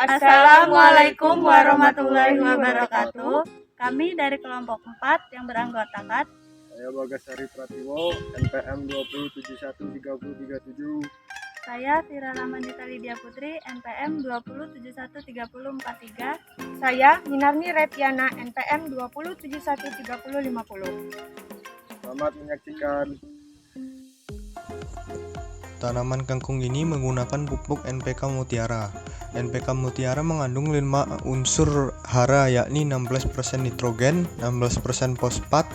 Assalamualaikum warahmatullahi wabarakatuh. Kami dari kelompok 4 yang beranggotakan Saya Bagasari Pratiwo, NPM 207130337. saya Fira Ramanita Lydia Putri, NPM 207130343. Saya Minarni Repiana, NPM 207133050. Selamat menyaksikan. Tanaman kangkung ini menggunakan pupuk NPK Mutiara. NPK Mutiara mengandung 5 unsur hara, yakni 16% nitrogen, 16% fosfat,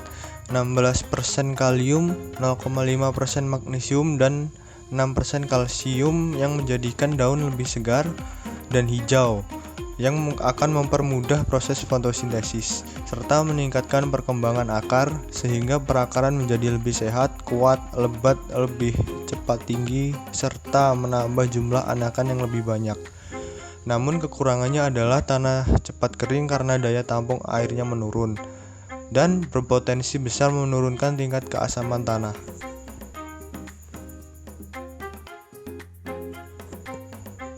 16% kalium, 0,5% magnesium, dan 6% kalsium yang menjadikan daun lebih segar dan hijau, yang akan mempermudah proses fotosintesis serta meningkatkan perkembangan akar sehingga perakaran menjadi lebih sehat, kuat, lebat, lebih cepat tinggi, serta menambah jumlah anakan yang lebih banyak. Namun kekurangannya adalah tanah cepat kering karena daya tampung airnya menurun dan berpotensi besar menurunkan tingkat keasaman tanah.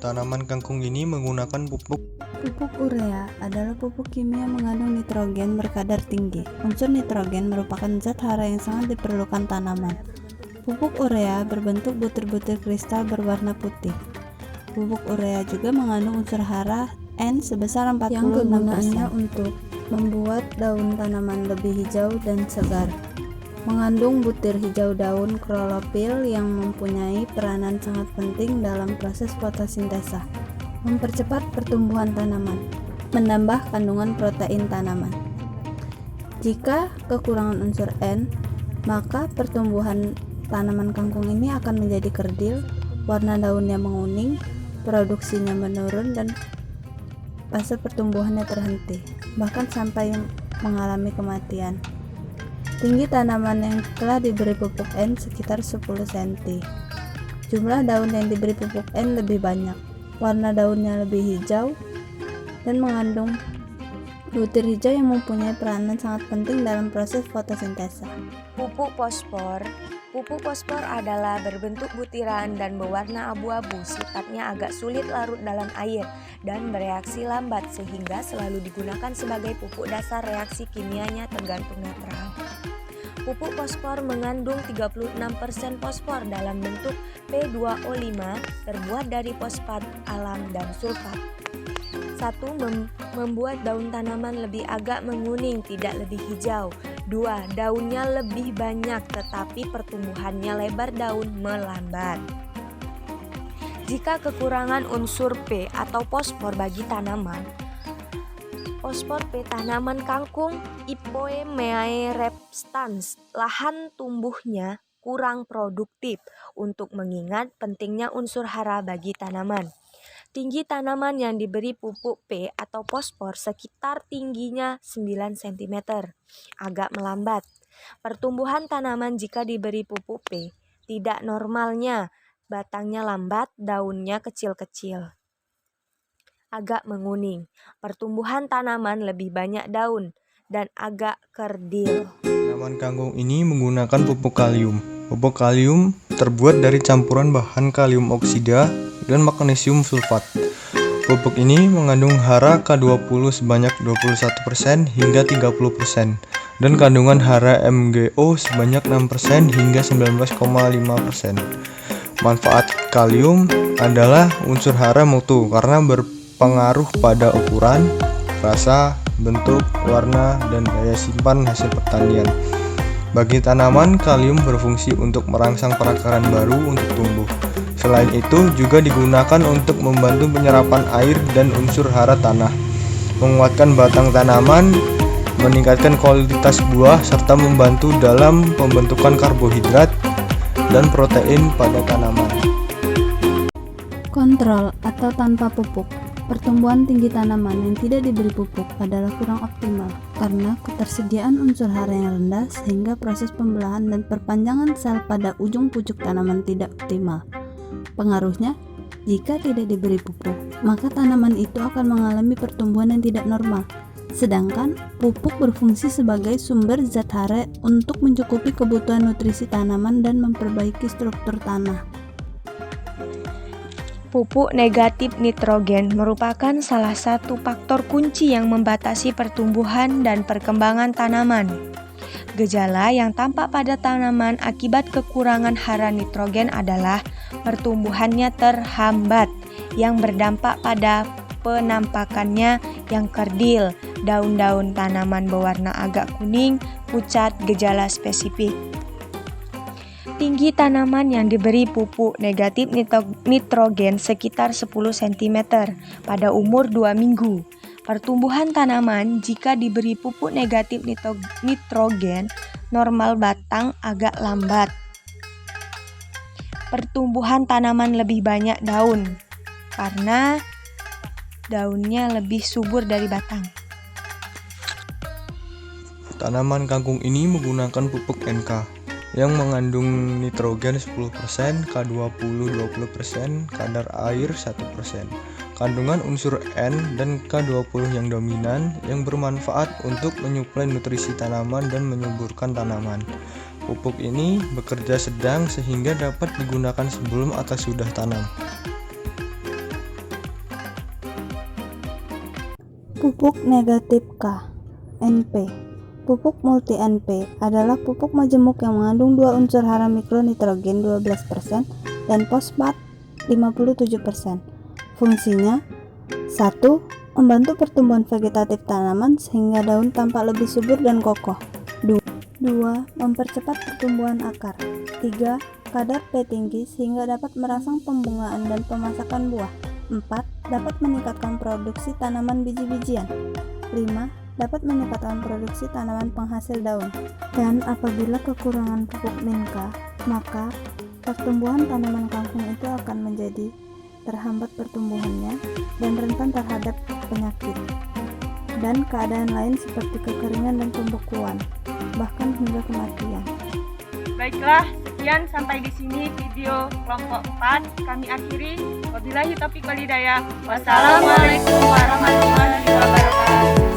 Tanaman kangkung ini menggunakan pupuk urea adalah pupuk kimia yang mengandung nitrogen berkadar tinggi. Unsur nitrogen merupakan zat hara yang sangat diperlukan tanaman. Pupuk urea berbentuk butir-butir kristal berwarna putih. Pupuk urea juga mengandung unsur hara N sebesar 46% yang kegunaannya untuk membuat daun tanaman lebih hijau dan segar. Mengandung butir hijau daun klorofil yang mempunyai peranan sangat penting dalam proses fotosintesa, mempercepat pertumbuhan tanaman, menambah kandungan protein tanaman. Jika kekurangan unsur N, maka pertumbuhan tanaman kangkung ini akan menjadi kerdil, warna daunnya menguning, produksinya menurun, dan fase pertumbuhannya terhenti, bahkan sampai mengalami kematian. Tinggi tanaman yang telah diberi pupuk N sekitar 10 cm. Jumlah daun yang diberi pupuk N lebih banyak. Warna daunnya lebih hijau dan mengandung butir hijau yang mempunyai peranan sangat penting dalam proses fotosintesa. Pupuk fosfor. Pupuk fosfor adalah berbentuk butiran dan berwarna abu-abu, sifatnya agak sulit larut dalam air dan bereaksi lambat sehingga selalu digunakan sebagai pupuk dasar reaksi kimianya tergantung netral. Pupuk fosfor mengandung 36% fosfor dalam bentuk P2O5 terbuat dari fosfat alam dan sulfat. 1. Membuat daun tanaman lebih agak menguning, tidak lebih hijau. 2. Daunnya lebih banyak tetapi pertumbuhannya lebar daun melambat. Jika kekurangan unsur P atau fosfor bagi tanaman, fosfor P tanaman kangkung Ipoemeae repstans, lahan tumbuhnya kurang produktif untuk mengingat pentingnya unsur hara bagi tanaman. Tinggi tanaman yang diberi pupuk P atau fosfor sekitar tingginya 9 cm, agak melambat. Pertumbuhan tanaman jika diberi pupuk P, tidak normalnya, batangnya lambat, daunnya kecil-kecil, agak menguning. Pertumbuhan tanaman lebih banyak daun dan agak kerdil. Tanaman kangkung ini menggunakan pupuk kalium. Pupuk kalium terbuat dari campuran bahan kalium oksida dan magnesium sulfat. Pupuk ini mengandung hara K20 sebanyak 21% hingga 30% dan kandungan hara MgO sebanyak 6% hingga 19,5%. Manfaat kalium adalah unsur hara mutu karena berpengaruh pada ukuran, rasa, bentuk, warna, dan daya simpan hasil pertanian. Bagi tanaman, kalium berfungsi untuk merangsang perakaran baru untuk tumbuh. Selain itu, juga digunakan untuk membantu penyerapan air dan unsur hara tanah, menguatkan batang tanaman, meningkatkan kualitas buah, serta membantu dalam pembentukan karbohidrat dan protein pada tanaman. Kontrol atau tanpa pupuk. Pertumbuhan tinggi tanaman yang tidak diberi pupuk adalah kurang optimal karena ketersediaan unsur hara yang rendah sehingga proses pembelahan dan perpanjangan sel pada ujung pucuk tanaman tidak optimal. Pengaruhnya, jika tidak diberi pupuk, maka tanaman itu akan mengalami pertumbuhan yang tidak normal. Sedangkan pupuk berfungsi sebagai sumber zat hara untuk mencukupi kebutuhan nutrisi tanaman dan memperbaiki struktur tanah. Pupuk negatif nitrogen merupakan salah satu faktor kunci yang membatasi pertumbuhan dan perkembangan tanaman. Gejala yang tampak pada tanaman akibat kekurangan hara nitrogen adalah pertumbuhannya terhambat, yang berdampak pada penampakannya yang kerdil, daun-daun tanaman berwarna agak kuning, pucat, gejala spesifik. Tinggi tanaman yang diberi pupuk negatif nitrogen sekitar 10 cm pada umur 2 minggu. Pertumbuhan tanaman jika diberi pupuk negatif nitrogen normal batang agak lambat. Pertumbuhan tanaman lebih banyak daun karena daunnya lebih subur dari batang. Tanaman kangkung ini menggunakan pupuk NK yang mengandung nitrogen 10%, K20 20%, kadar air 1%. Kandungan unsur N dan K20 yang dominan yang bermanfaat untuk menyuplai nutrisi tanaman dan menyuburkan tanaman. Pupuk ini bekerja sedang sehingga dapat digunakan sebelum atau sudah tanam. Pupuk negatif K, NP. Pupuk multi NP adalah pupuk majemuk yang mengandung dua unsur hara mikronitrogen 12% dan fosfat 57%. Fungsinya 1. Membantu pertumbuhan vegetatif tanaman sehingga daun tampak lebih subur dan kokoh. 2. Mempercepat pertumbuhan akar. 3. Kadar P tinggi sehingga dapat merangsang pembungaan dan pemasakan buah. 4. Dapat meningkatkan produksi tanaman biji-bijian. 5. Dapat meningkatkan produksi tanaman penghasil daun. Dan apabila kekurangan pupuk Min-K, maka pertumbuhan tanaman kangkung itu akan menjadi terhambat pertumbuhannya dan rentan terhadap penyakit dan keadaan lain seperti kekeringan dan pembekuan, bahkan hingga kematian. Baiklah, sekian sampai di sini video kelompok 4 kami akhiri. Wabillahi taufiq wal hidayah. Wassalamualaikum warahmatullahi wabarakatuh.